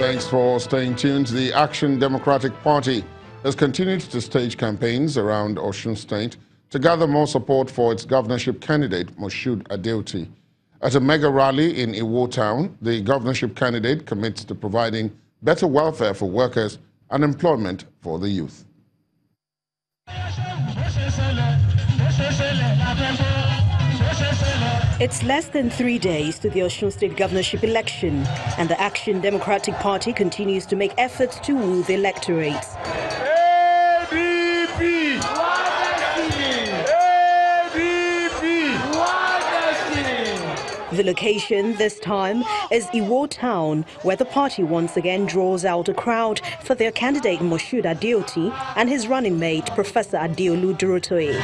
Thanks for staying tuned. The Action Democratic Party has continued to stage campaigns around Osun State to gather more support for its governorship candidate, Moshood Adeoti. At a mega rally in Iwo Town, the governorship candidate commits to providing better welfare for workers and employment for the youth. It's less than 3 days to the Osun State governorship election, and the Action Democratic Party continues to make efforts to woo the electorate. The location this time is Iwo Town, where the party once again draws out a crowd for their candidate Moshood Adeoti and his running mate Professor Adeolu Durotoye.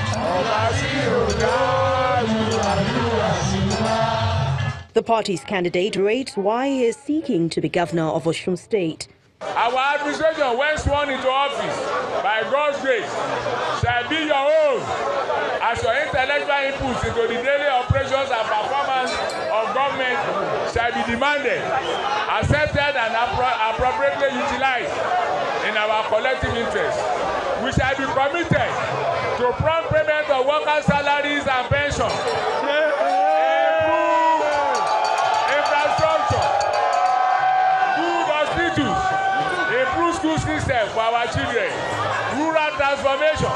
The party's candidate rates why he is seeking to be governor of Osun State. Our administration, when sworn into office by God's grace, shall be your own as your intellectual inputs into the daily operations and performance of government shall be demanded, accepted and appropriately utilized in our collective interest. We shall be committed to prompt payment of workers' salaries and pensions, school system for our children, rural transformation,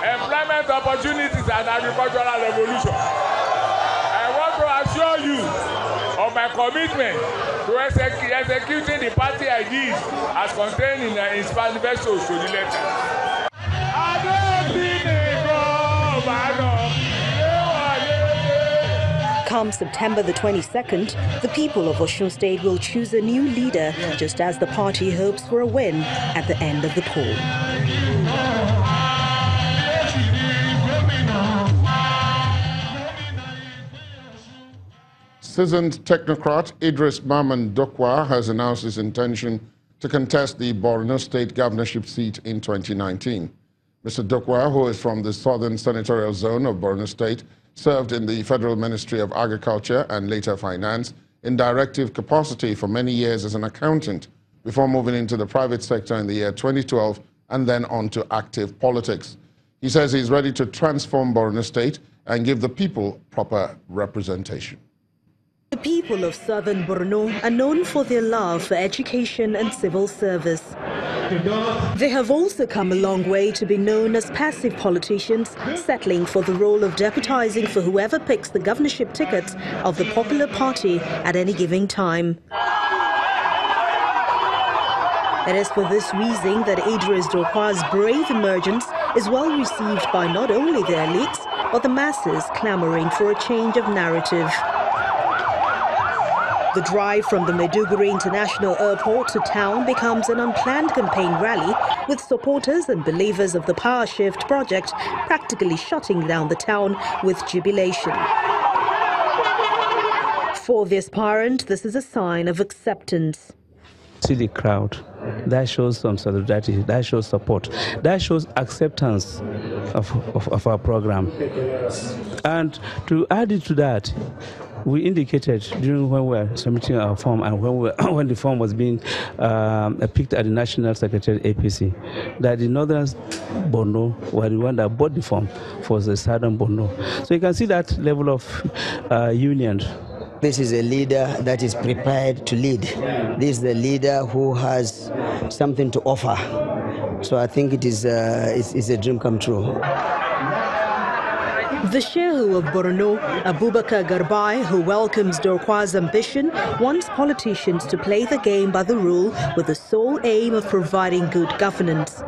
employment opportunities and agricultural revolution. I want to assure you of my commitment to executing the party ideas as contained in its manifestos to the letter. Come September the 22nd, the people of Osun State will choose a new leader, just as the party hopes for a win at the end of the poll. Seasoned technocrat Idris Bombai has announced his intention to contest the Borno State governorship seat in 2019. Mr. Dokwa, who is from the southern senatorial zone of Borno State, served in the Federal Ministry of Agriculture and later Finance in directive capacity for many years as an accountant before moving into the private sector in the year 2012 and then on to active politics. He says he's ready to transform Borno State and give the people proper representation. The people of southern Borno are known for their love for education and civil service. They have also come a long way to be known as passive politicians, settling for the role of deputizing for whoever picks the governorship ticket of the popular party at any given time. It is for this reason that Idris Bombay's brave emergence is well received by not only the elites, but the masses clamoring for a change of narrative. The drive from the Maiduguri International Airport to town becomes an unplanned campaign rally, with supporters and believers of the Power Shift project practically shutting down the town with jubilation. For the aspirant, this is a sign of acceptance. See the crowd, that shows some solidarity, that shows support, that shows acceptance of our program. And to add it to that, we indicated during when we were submitting our form and when the form was being picked at the National Secretariat APC, that the Northern Borno were the one that bought the form for the Southern Borno. So you can see that level of union. This is a leader that is prepared to lead. This is the leader who has something to offer. So I think it is it's a dream come true. The Shehu of Borno, Abubakar Garbai, who welcomes Dorkwa's ambition, wants politicians to play the game by the rule with the sole aim of providing good governance.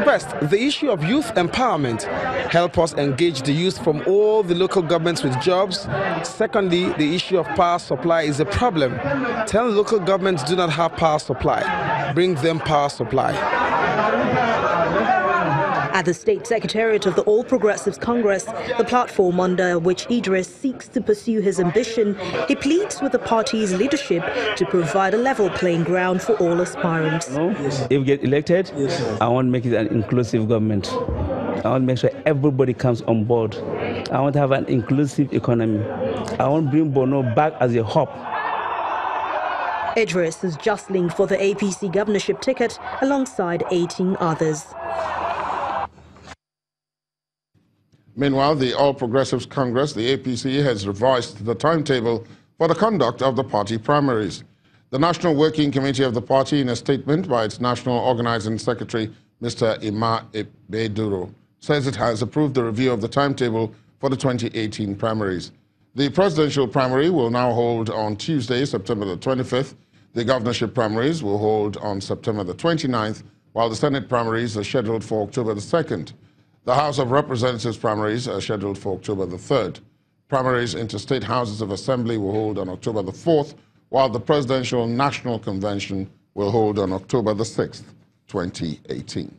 First, the issue of youth empowerment. Help us engage the youth from all the local governments with jobs. Secondly, the issue of power supply is a problem. 10 local governments do not have power supply. Bring them power supply. At the State Secretariat of the All Progressives Congress, the platform under which Idris seeks to pursue his ambition, he pleads with the party's leadership to provide a level playing ground for all aspirants. If we get elected, I want to make it an inclusive government. I want to make sure everybody comes on board. I want to have an inclusive economy. I want to bring Borno back as a hub. Idris is jostling for the APC governorship ticket alongside 18 others. Meanwhile, the All Progressives Congress, the APC, has revised the timetable for the conduct of the party primaries. The National Working Committee of the party, in a statement by its National Organizing Secretary, Mr. Ima Ebeduro, says it has approved the review of the timetable for the 2018 primaries. The presidential primary will now hold on Tuesday, September the 25th. The governorship primaries will hold on September the 29th, while the Senate primaries are scheduled for October the 2nd. The House of Representatives primaries are scheduled for October the 3rd. Primaries into state houses of assembly will hold on October the 4th, while the Presidential National Convention will hold on October the 6th, 2018.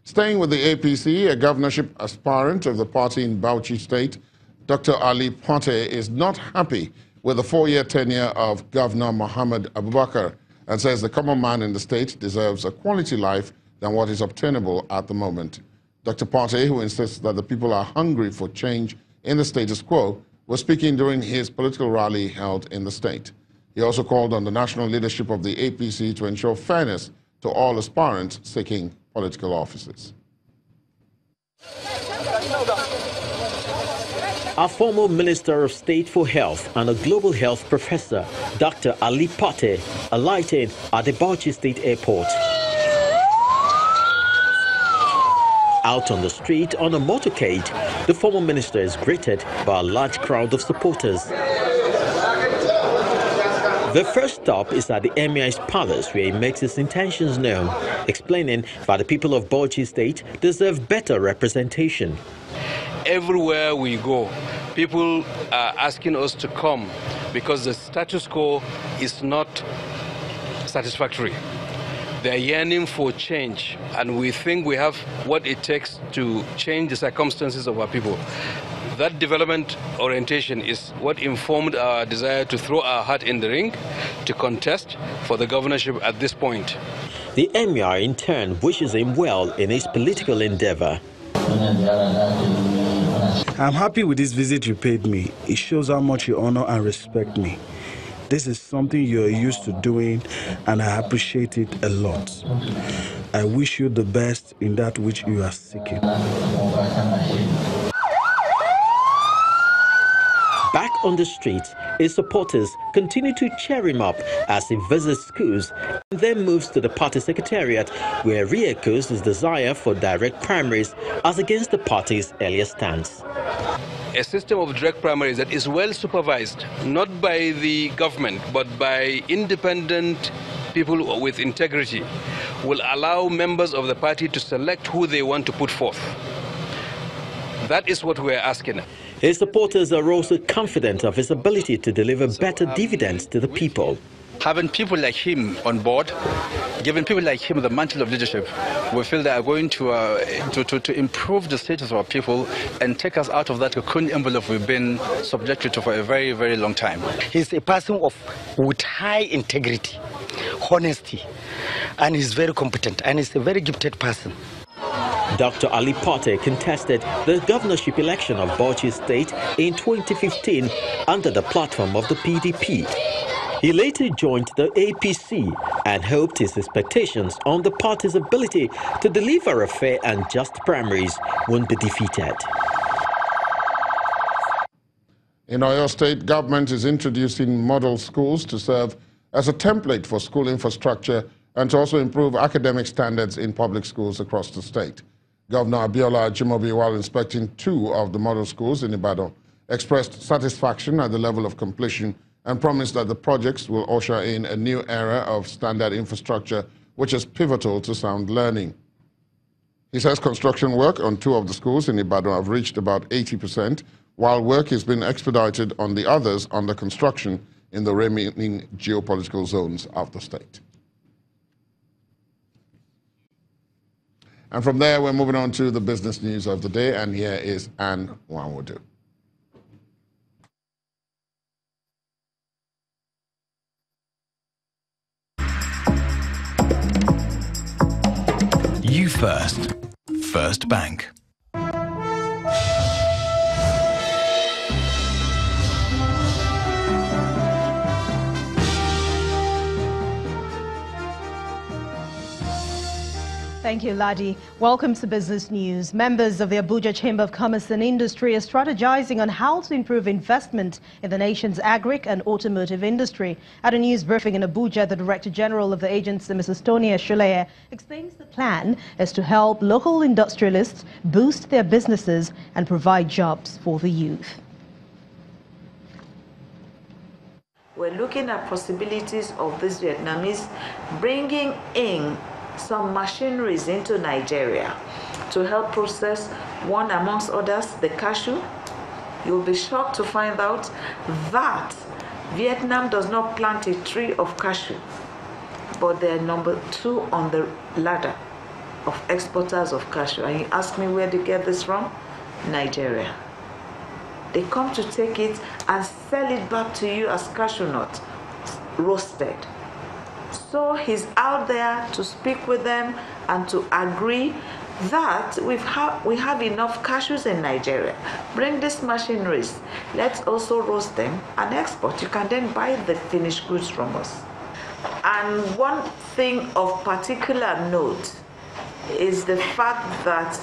Staying with the APC, a governorship aspirant of the party in Bauchi State, Dr. Ali Pate, is not happy with the 4-year tenure of Governor Muhammad Abubakar and says the common man in the state deserves a quality life than what is obtainable at the moment. Dr. Pate, who insists that the people are hungry for change in the status quo, was speaking during his political rally held in the state. He also called on the national leadership of the APC to ensure fairness to all aspirants seeking political offices. Our former Minister of State for Health and a global health professor, Dr. Ali Pate, alighted at the Bauchi State Airport. Out on the street on a motorcade, the former minister is greeted by a large crowd of supporters. The first stop is at the Emir's palace, where he makes his intentions known, explaining that the people of Bauchi State deserve better representation. Everywhere we go, people are asking us to come because the status quo is not satisfactory. They're yearning for change, and we think we have what it takes to change the circumstances of our people. That development orientation is what informed our desire to throw our hat in the ring to contest for the governorship at this point. The Emir, in turn, wishes him well in his political endeavor. I'm happy with this visit you paid me. It shows how much you honor and respect me. This is something you're used to doing, and I appreciate it a lot. I wish you the best in that which you are seeking. Back on the streets, his supporters continue to cheer him up as he visits schools and then moves to the party secretariat, where he re-echoes his desire for direct primaries as against the party's earlier stance. A system of direct primaries that is well supervised, not by the government, but by independent people with integrity, will allow members of the party to select who they want to put forth. That is what we are asking. His supporters are also confident of his ability to deliver better dividends to the people. Having people like him on board, giving people like him the mantle of leadership, we feel they are going to improve the status of our people and take us out of that cocoon envelope we've been subjected to for a very, very long time. He's a person with high integrity, honesty, and he's very competent, and he's a very gifted person. Dr. Ali Pate contested the governorship election of Bauchi State in 2015 under the platform of the PDP. He later joined the APC and hoped his expectations on the party's ability to deliver a fair and just primaries won't be defeated. In Oyo State, government is introducing model schools to serve as a template for school infrastructure and to also improve academic standards in public schools across the state. Governor Abiola Ajimobi, while inspecting 2 of the model schools in Ibadan, expressed satisfaction at the level of completion and promised that the projects will usher in a new era of standard infrastructure, which is pivotal to sound learning. He says construction work on 2 of the schools in Ibadan have reached about 80%, while work has been expedited on the others under construction in the remaining geopolitical zones of the state. And from there, we're moving on to the business news of the day, and here is Anne Nwanwodu. You first. First Bank. Thank you, Ladi. Welcome to Business News. Members of the Abuja Chamber of Commerce and Industry are strategizing on how to improve investment in the nation's agric and automotive industry. At a news briefing in Abuja, the Director General of the agency, Mrs. Tonia Shuleye, explains the plan is to help local industrialists boost their businesses and provide jobs for the youth. We're looking at possibilities of these Vietnamese bringing in some machineries into Nigeria to help process, one amongst others, the cashew. You'll be shocked to find out that Vietnam does not plant a tree of cashew, but they're number 2 on the ladder of exporters of cashew. And you ask me where they get this from? Nigeria. They come to take it and sell it back to you as cashew nut, roasted. So he's out there to speak with them and to agree that we have enough cashews in Nigeria. Bring these machineries. Let's also roast them and export. You can then buy the finished goods from us. And one thing of particular note is the fact that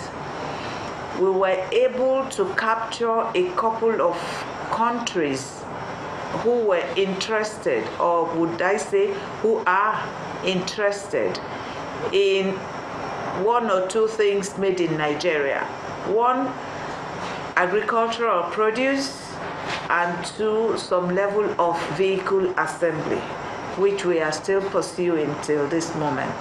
we were able to capture a couple of countries who were interested, or would I say, who are interested in 1 or 2 things made in Nigeria. 1, agricultural produce, and 2, some level of vehicle assembly, which we are still pursuing till this moment.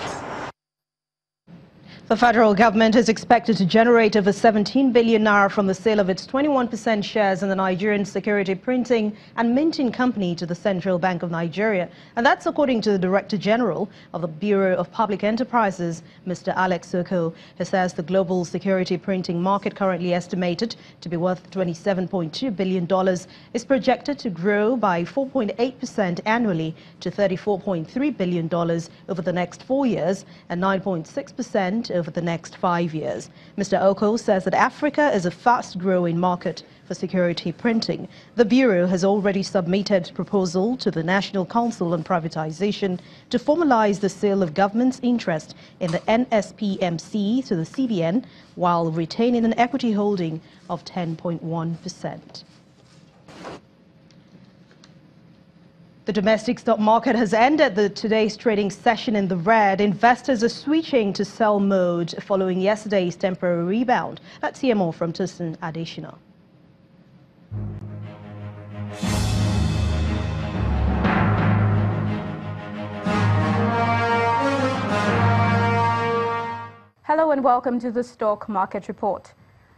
The federal government is expected to generate over 17 billion naira from the sale of its 21% shares in the Nigerian security printing and minting company to the Central Bank of Nigeria. And that's according to the Director General of the Bureau of Public Enterprises, Mr. Alex Soko. He says the global security printing market, currently estimated to be worth $27.2 billion, is projected to grow by 4.8% annually to $34.3 billion over the next 4 years and 9.6% over the next 5 years. Mr. Oko says that Africa is a fast-growing market for security printing. The Bureau has already submitted a proposal to the National Council on Privatization to formalize the sale of government's interest in the NSPMC to the CBN while retaining an equity holding of 10.1%. The domestic stock market has ended today's trading session in the red. Investors are switching to sell mode following yesterday's temporary rebound. Let's hear more from Tosin Adeshina. Hello and welcome to the Stock Market Report.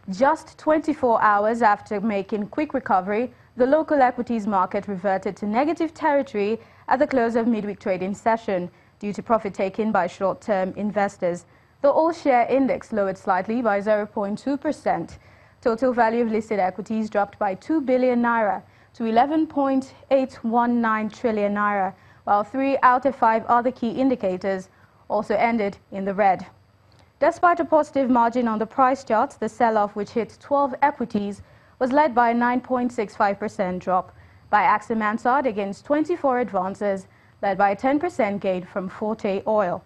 Just 24 hours after making quick recovery, the local equities market reverted to negative territory at the close of midweek trading session due to profit taken by short-term investors. The all-share index lowered slightly by 0.2%. Total value of listed equities dropped by 2 billion naira to 11.819 trillion naira, while 3 out of 5 other key indicators also ended in the red. Despite a positive margin on the price charts, the sell-off, which hit 12 equities, was led by a 9.65% drop by AXA Mansard against 24 advances, led by a 10% gain from Forte Oil.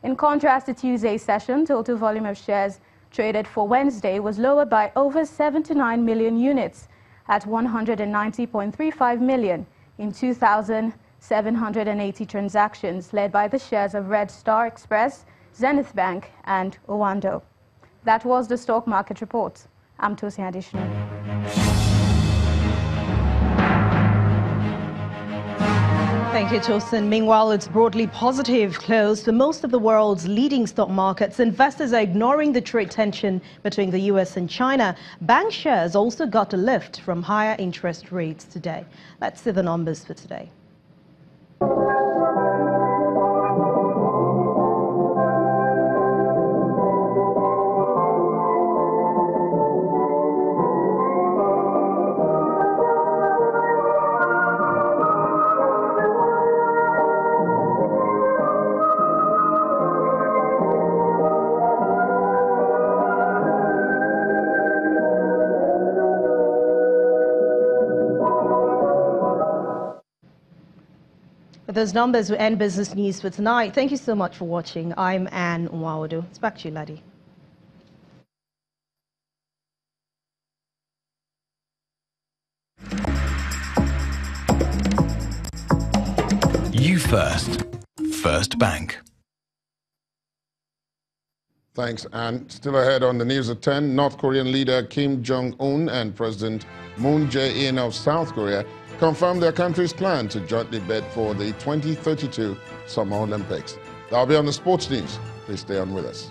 In contrast to Tuesday's session, total volume of shares traded for Wednesday was lower by over 79 million units at 190.35 million in 2,780 transactions, led by the shares of Red Star Express, Zenith Bank and Owando. That was the Stock Market Report. I'm Tosin Adeshina. Thank you, Tosin. Meanwhile, it's broadly positive close for most of the world's leading stock markets. Investors are ignoring the trade tension between the U.S. and China. Bank shares also got a lift from higher interest rates today. Let's see the numbers for today. With those numbers, we end business news for tonight. Thank you so much for watching. I'm Anne Nwaodo. It's back to you, Ladi. You First. First Bank. Thanks, Anne. Still ahead on the news at 10, North Korean leader Kim Jong-un and President Moon Jae-in of South Korea confirmed their country's plan to jointly bid for the 2032 Summer Olympics. That'll be on the sports news. Please stay on with us.